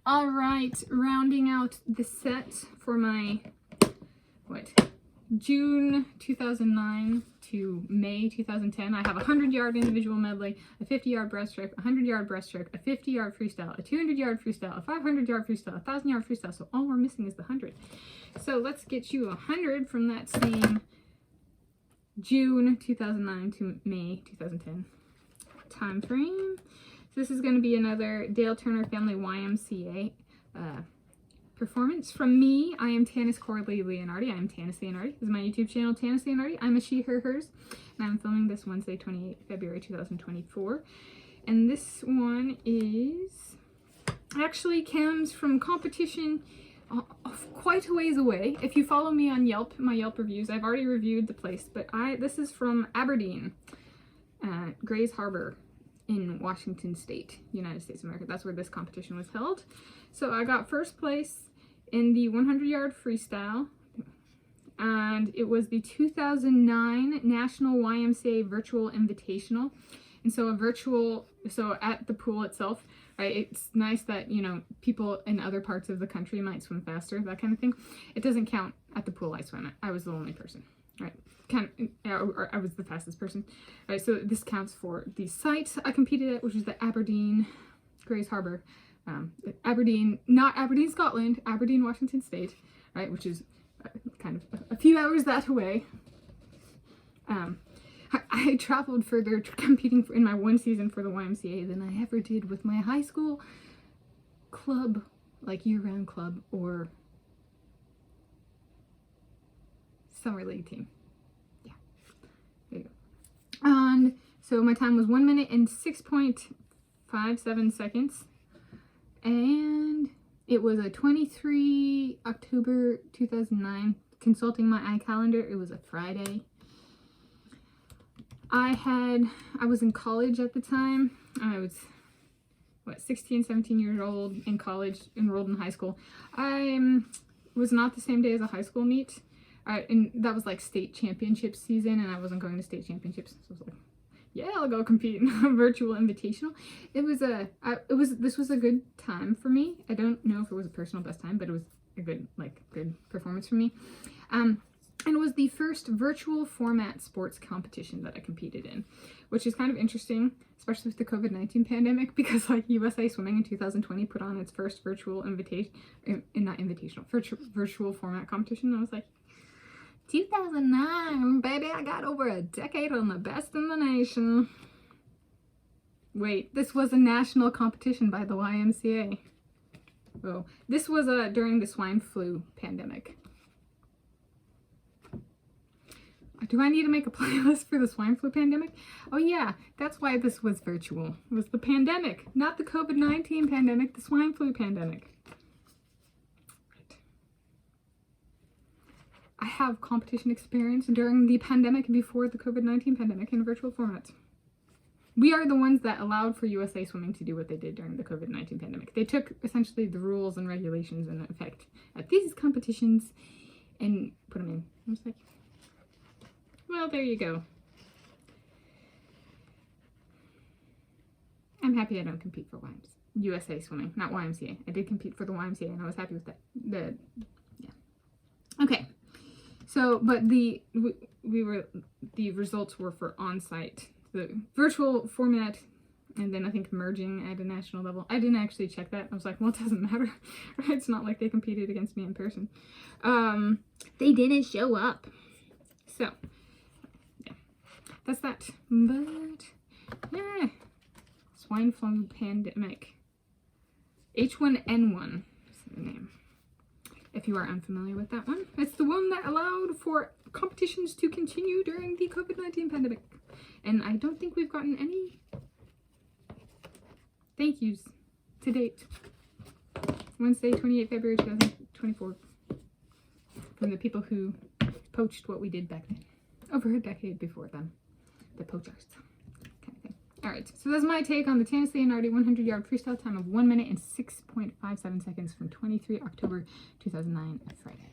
All right, rounding out the set for my, June 2009 to May 2010, I have a 100-yard individual medley, a 50-yard breaststroke, a 100-yard breaststroke, a 50-yard freestyle, a 200-yard freestyle, a 500-yard freestyle, a 1,000-yard freestyle, so all we're missing is the 100. So let's get you 100 from that same June 2009 to May 2010 time frame. So this is going to be another Dale Turner Family YMCA performance from me. I am Tanis Coralee Leonhardi. I am Tanis Leonhardi. This is my YouTube channel, Tanis Leonhardi. I'm a she, her, hers, and I'm filming this Wednesday, 28 February 2024. And this one actually comes from competition quite a ways away. If you follow me on Yelp, my Yelp reviews, I've already reviewed the place, but this is from Aberdeen, Grays Harbor in Washington State, United States of America. That's where this competition was held. So I got first place in the 100-yard freestyle, and it was the 2009 National YMCA Virtual Invitational. And so so at the pool itself, right, it's nice that, you know, people in other parts of the country might swim faster, that kind of thing. It doesn't count at the pool I swam at. I was the only person, right? Or I was the fastest person. All right, so this counts for the site I competed at, which is the Aberdeen, Grays Harbor, Aberdeen, not Aberdeen, Scotland, Aberdeen, Washington State, right, which is kind of a few hours that away. I traveled further competing in my one season for the YMCA than I ever did with my high school club, like year-round club or summer league team. Yeah, there you go. And so my time was 1 minute and 6.57 seconds. And it was a 23 October 2009. Consulting my iCalendar, it was a Friday. I was in college at the time. I was, 16, 17 years old in college, enrolled in high school. I was not the same day as a high school meet. And that was like state championship season, and I wasn't going to state championships. So I was like, yeah, I'll go compete in a virtual invitational. This was a good time for me. I don't know if it was a personal best time, but it was a good performance for me. And it was the first virtual format sports competition that I competed in, which is kind of interesting, especially with the COVID-19 pandemic, because like USA Swimming in 2020 put on its first virtual virtual format competition. And I was like, 2009, baby, I got over a decade on the best in the nation. Wait, this was a national competition by the YMCA. Oh, this was during the swine flu pandemic. Do I need to make a playlist for the swine flu pandemic? Oh yeah, that's why this was virtual. It was the pandemic, not the COVID-19 pandemic, the swine flu pandemic. I have competition experience during the pandemic and before the COVID-19 pandemic in virtual formats. We are the ones that allowed for USA Swimming to do what they did during the COVID-19 pandemic. They took essentially the rules and regulations in effect at these competitions and put them in. I was like, well, there you go. I'm happy I don't compete for USA Swimming, not YMCA. I did compete for the YMCA and I was happy with that. Yeah. Okay. So, but the results were for on-site, the virtual format, and then I think merging at a national level. I didn't actually check that. I was like, well, it doesn't matter. It's not like they competed against me in person. They didn't show up. So, yeah, that's that. But, yeah, swine flu pandemic. H1N1 is the name. If you are unfamiliar with that one, it's the one that allowed for competitions to continue during the COVID-19 pandemic. And I don't think we've gotten any thank yous to date. Wednesday, 28 February 2024. From the people who poached what we did back then. Over a decade before them. The poachers. Kind of thing. Alright, so that's my take on the Tanis Leonhardi 100-yard freestyle time of 1 minute and 6.57 seconds from 23 October 2009, Friday.